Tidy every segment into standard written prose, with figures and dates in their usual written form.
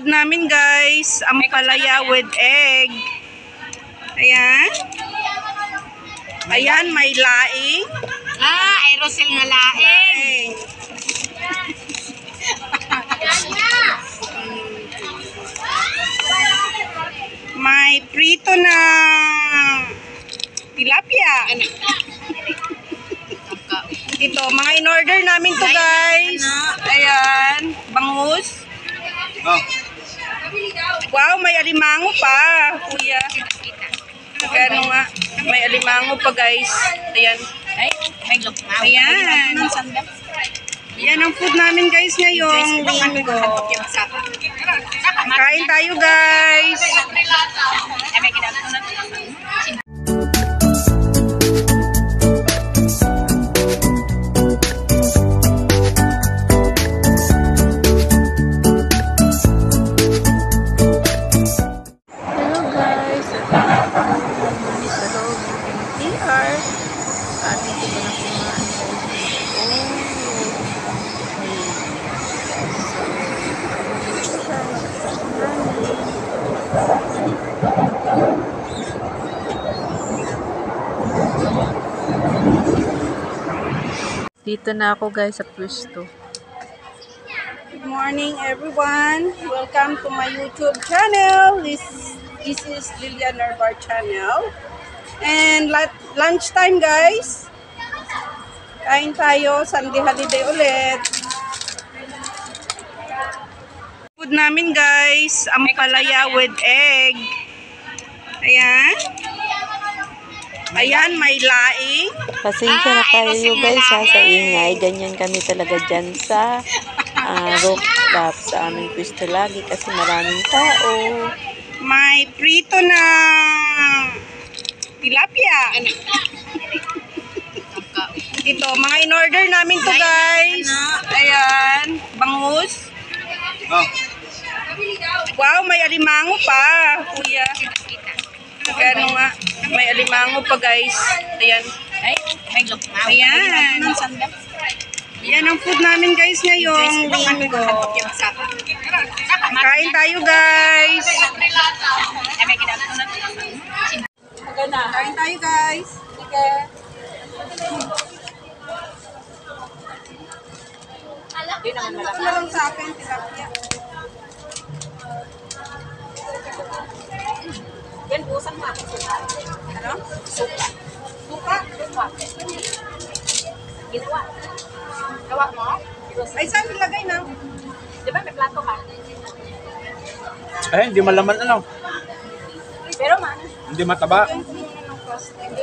Food namin guys, ampalaya with egg. Ayan. Ayan, may laing. Aerosol nga laing. May prito na tilapia. Ito, mga in-order namin to guys. Ayan, bangus. Wow, may alimango pa, kuya. Gano nga, may alimango pa guys. Ayan. May lukmaw. Ayan. Yan ang food namin guys ngayong linggo. Kain tayo guys. Dito na ako guys sa pwesto. Good morning everyone. Welcome to my YouTube channel. This is Lilian Narvar channel. And lunchtime guys. Kain tayo. Sunday holiday ulit. Food namin guys. Ampalaya with egg. Ayan. Ayan, may laing. Pasensya na kayo guys sa ingay. Ganyan kami talaga dyan sa rooftop sa aming pwesto lagi kasi maraming tao. May prito na tilapia. Ito, mga in-order namin to guys. Ayan, bangus. Wow, may alimango pa, kuya. Gano nga, may alimango pa guys. Ayan. May lukmaw. Ayan. Yan ang food namin guys ngayong linggo. Kain tayo guys. Kain tayo guys. Ito na lang sa akin, tilapia. Yan, busan mo. Ano? Suka. Suka? Suka. Ginawa. Gawa mo? Ay, saan nilagay na? Di ba may plato ka? Hindi malaman ano. Pero man. Hindi mataba. Hindi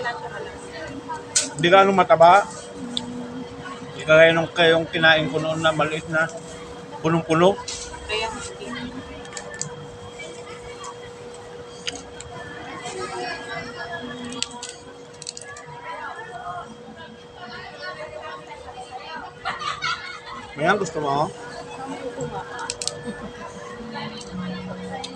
lang siya malam. Hindi ganong mataba. Hindi kaya nung kayong kinain ko noon na maliit na punong-puno. Kaya Mayan, gusto mo?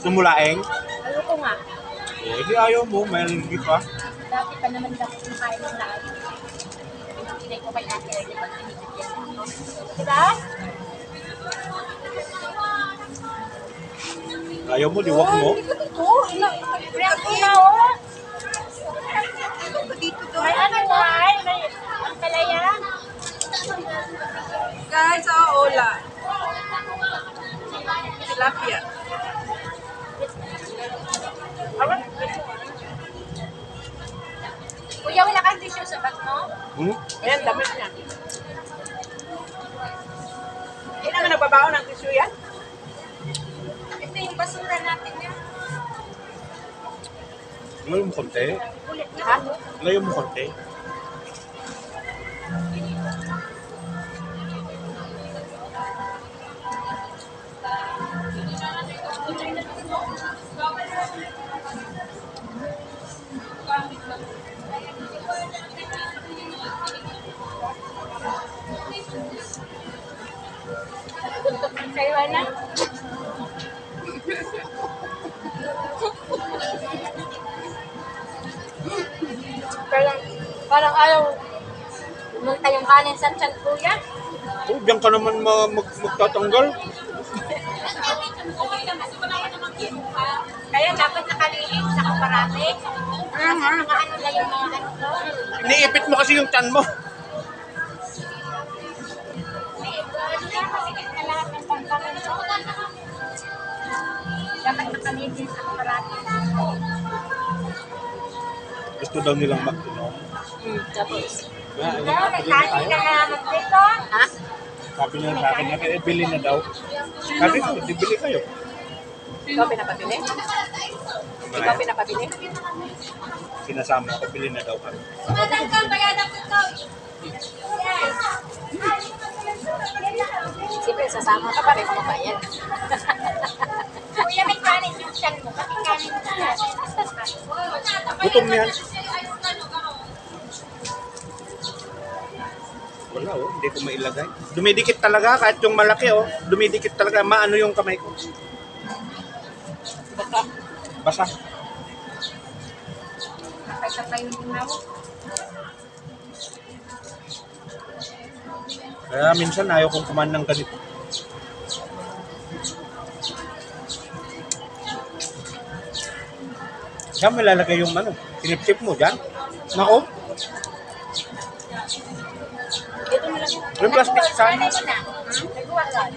Sumulaing? ayoko nga. Hindi ayaw mo, may allergy pa. Dati pa naman dapat kumakain ng lahat. Pinag ko kay ate. Diba? Ayaw mo, diwak mo. Ito, Priyak ko na oh. dito to. May ano ay? May ang palaya? Guys, ola. Tilapia. Kuya, wala kang tissue sa bag mo? Ayan, damit niya. Hindi naman nagbabaon ng tissue yan? Ito yung basura natin yan. Ngayon mo konti. Ulit na. Ngayon mo konti. Sa'yo na? Parang ayaw nung tayong kanin sa tiyan, kuya. Diyan ka naman magtatanggal. Kaya dapat nakalihim sa kaparate. Mga ano lang yung mga ano ko. Iniipit mo kasi yung chan mo. Dapat nakalihim sa kaparate. Gusto daw nilang mag-inom. Tapos, Bili na Kain ka tayo. na magdito. Ha? Sabi niya sa akin, bili na daw. Sabi ko, bili kayo. ikaw pinapabili? Ikaw pinapabili? Sinasama ko, bili na daw kami. Siyempre, sasama ka pa rin kumabayan. Kuya, may kanin yung chan mo. Pati kanin mo na. Gutom yan. Wala oh, hindi ko mailagay. Dumidikit talaga, kahit yung malaki oh. Dumidikit talaga, maano yung kamay ko. Basa. Nakasapay yung linaw. Kaya minsan ayaw kong kumain ng ganito. Saan mo lalagay yung ano? Sinip-sip mo dyan? Nako, Ito na lang. yung plastic saan? Nanay mo na. Nagwasan.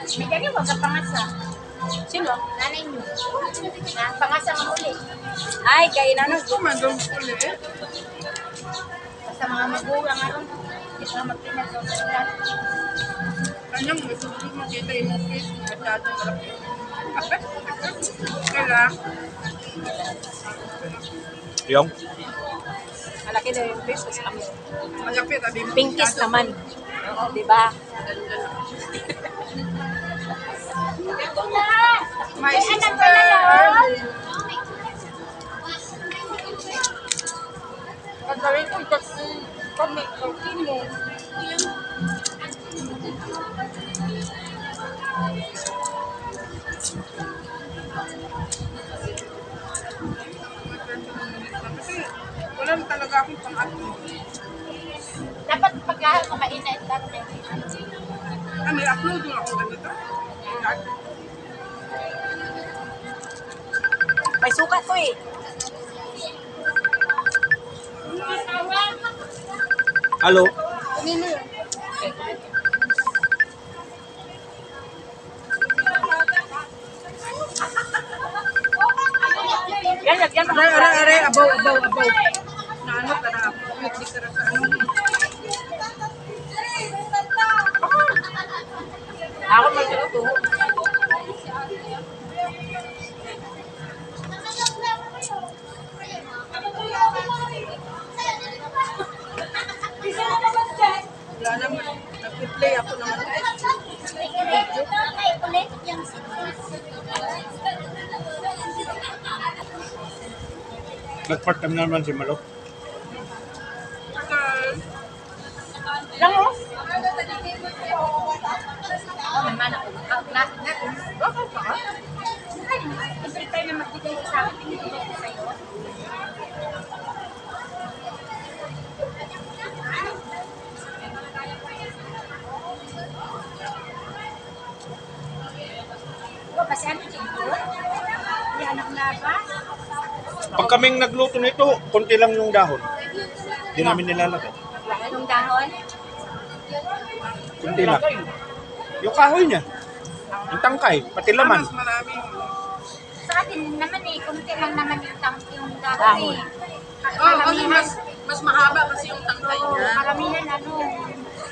May ganyan wag ka pangasa. Sino? Nanay nyo. Pangasa nga uli. Ay, kay ano? Basta mga magulang ano. Hindi ka magpinagawa. Kanyang gusto ko makita yung face masyadong malaki. Kaya, Yung? Malaki na yung face sa kami. malapit. Abi mo Pinkies naman. Oo, di ba? My Anak ko na yun. Pagdawin ko kasi kami, kasi mo. Kasi wala na talaga akong pang-upload. Dapat pagka kumainit lang na yun. Ah, may upload yung ako ganito. May sukat to eh. Hello? Kanino yun? Yan, yan. Aray, abaw. Na ano, tara, wait, di ka na sa ano. Ako magluto. Wala naman, nag-play ako ng ano. Nag-part time naman si Malo. Lang mo? Bakit pa? Every time na magbigay ka sa akin, binibigay ko sa'yo. Kasi ano dito? May anak na ba? Pag kaming nagluto nito, konti lang yung dahon. Hindi namin nilalagay. Anong dahon? Konti lang. Yung kahoy niya. Yung tangkay, pati laman. Mas maraming. Sa atin naman eh, kunti lang naman yung dahon eh. Oo, kasi mas mahaba kasi yung tangkay niya. Karamihan ano,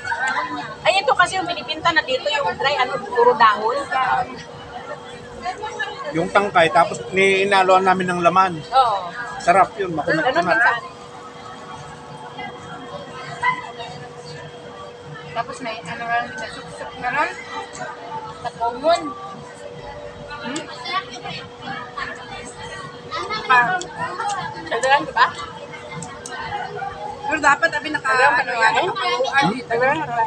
dahon niya. Ay, ito kasi yung binipinta na dito yung dry, ano, puro dahon. Yung tangkay, tapos inaluan namin ng laman. Oo. Sarap yun, Anong makunat-kunat. pinsan? Tapos may ano lang, nasuksok na lang. Tapongon. Dagdagan ka ba? Pero dapat abi naka, ano yan, nakapuan dito. Dagdagan ka ba?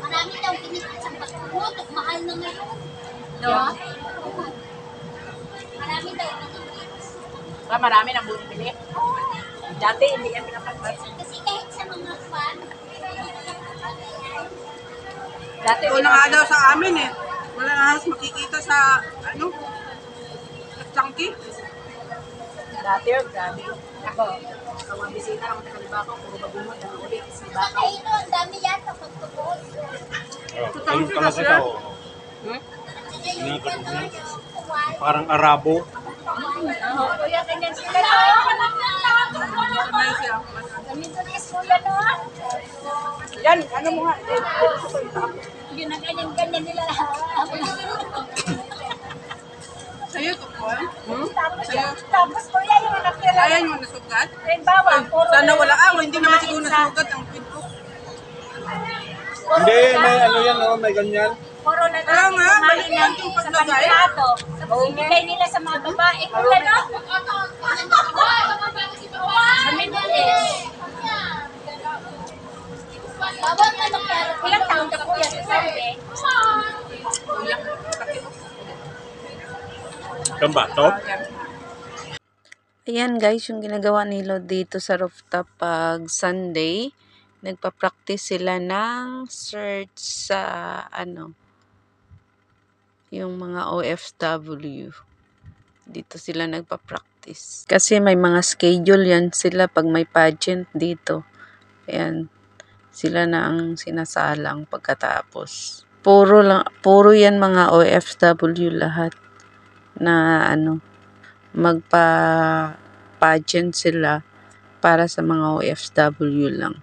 Marami daw binigay sa pagkutot, mahal na ngayon. No? Marami daw binigay. Ah, marami nang bumibili. Dati, hindi yan pinapagpas. Kasi kahit sa mga fan, Dati, Ito na nga daw sa amin eh. Wala na halos makikita sa, ano, sa chunky. Dati, grabe. Ako, sa mga bisita lang nakaliba ko, puro bagumot, ang ulit, si Baka. Ay, no, ang dami yan, kapag-tupos. Anong kalas ito? Parang Arabo. Oo, kuya, ganyan sila. May siya. Ganito na yung kuya, no? Yan, ano mo nga. Yun ang ganyan-ganyan nila. Sa'yo ito po. Tapos kuya, yung nakira. Ayan yung nasugat. Halimbawa, puro Sana wala hindi naman siguro nasugat ang pin ko. Hindi, may ano yan, oh, may ganyan. Puro na Kaya nga, kumain balikan ng yung sa paglagay. pangplato. Tapos ibigay nila sa mga babae. Kula, no? Sa Mindanao. Ilang taon ka kuya sa Saudi? Itong bato? Ayan guys, yung ginagawa nila dito sa rooftop pag Sunday, nagpa-practice sila ng search sa yung mga OFW. Dito sila nagpa-practice. Kasi may mga schedule yan sila pag may pageant dito. Ayan, sila na ang sinasalang pagkatapos. Puro yan mga OFW lahat na magpa-pageant sila para sa mga OFW lang.